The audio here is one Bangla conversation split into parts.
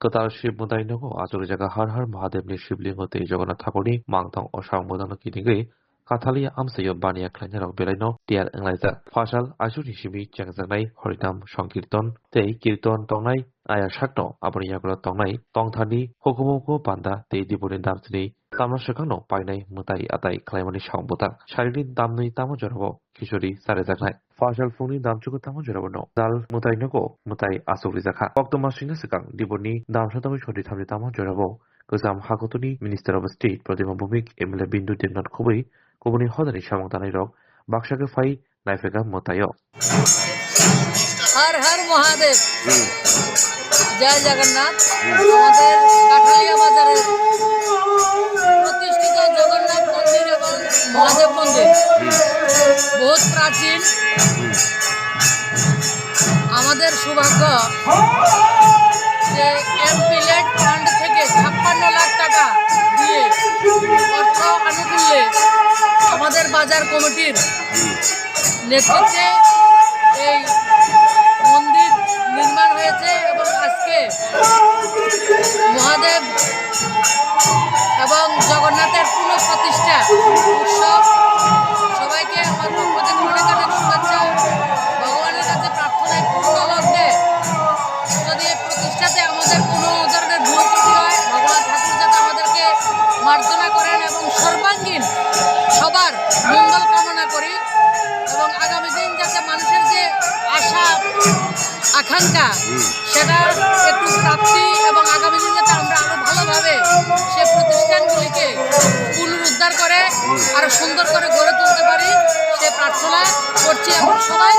Katar Shib Mudai Nogo, Azuri Jaga Har Har Mahadev ni Shibling Hote Jogana Thakoni, Mangtong or Shang Mudano Kidingri, Katalia Amsayo Bania Kleiner Belano, Dial Engliza, Fashal, Azuri Shibi, Jangzanai, Horitam, Shankirton, Te Kirton Tongai, Aya Shakno, Abaniagro Tongai, Tongtani, Hokomoko Banda, Te Diburin Damsini, Tamashakano, Painai, Mutai Atai, Climani Shambota, Sharin Damni Tamojaro, Kishori, Sarizaknai. Fashal Funi Damchuko Tamojaro, Dal Mutai Nogo, Mutai Asovizaka, Octomashina Sakang, Diboni, Damshatami Shori Tami Tamojaro, Gazam Hakotuni, Minister of State, Pradima Bumik, Emile Bindu Dimnat Kobi, Kobuni Hodani Shamotani Rock, Bakshaka Fai, Naifega Motayo. हर हर महादेव जय जगन्नाथ আমাদের কাঠালিয়া বাজারে প্রতিষ্ঠিত জগন্নাথ মন্দির এবং মহাদেব মন্দির বহুত প্রাচীন আমাদের সৌভাগ্য যে এমপিলেট ফান্ড থেকে 56 লাখ টাকা দিয়ে অর্থ আনুকূল্যে আমাদের বাজার কমিটির নেতৃত্বে এই মন্দির নির্মাণ হয়েছে এবং আজকে মহাদেব এবং জগন্নাথের পুনঃপ্রতিষ্ঠা উৎসব সবাইকে আমার পক্ষ থেকে অনেক অনেক শুভেচ্ছা ভগবানের কাছে প্রার্থনায় পূর্ণ লগ্নে যদি এই প্রতিষ্ঠাতে আমাদের কোনো ধরনের ভুল ত্রুটি হয় ভগবান ঠাকুর যাতে আমাদেরকে মার্জনা করেন এবং সর্বাঙ্গীন সবার মঙ্গল কামনা করি এবং আগামী দিন যাতে মানুষের যে আশা আকাঙ্ক্ষা সেটা একটু প্রাপ্তি এবং আগামী দিন যাতে আমরা আরো ভালোভাবে সে প্রতিষ্ঠানগুলিকে পুনরুদ্ধার করে আরো সুন্দর করে গড়ে তুলতে পারি সে প্রার্থনা করছি এবং সবাই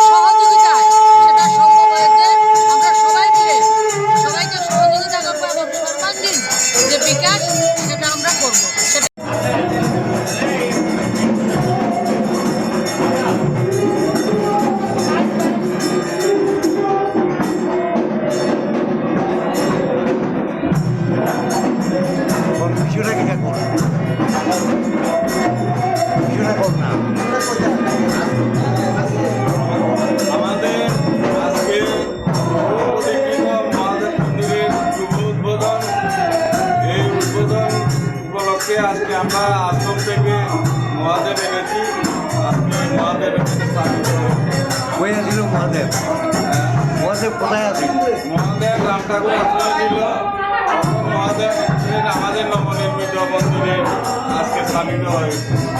সহযোগিতায় সেটা সম্ভব হয়েছে আমরা সবাই মিলে সবাইকে সহযোগিতা করবো এবং সর্বাঙ্গীন যে বিকাশ সেটা আমরা করবো সেটা আমাদের আজকে মহাদেব মন্দিরের শুভ উদ্বোধন এই উদ্বোধন উপলক্ষে আজকে আমরা আশ্রম থেকে মহাদেব এনেছি আজকে মহাদেব কই আছিল মহাদেব মহাদেব কোথায় আছে মহাদেব রাম ঠাকুর আশ্রমে ছিল তখন মহাদেব আমাদের নবনির্মিত মন্দিরে আজকে স্থাপিত হয়েছে।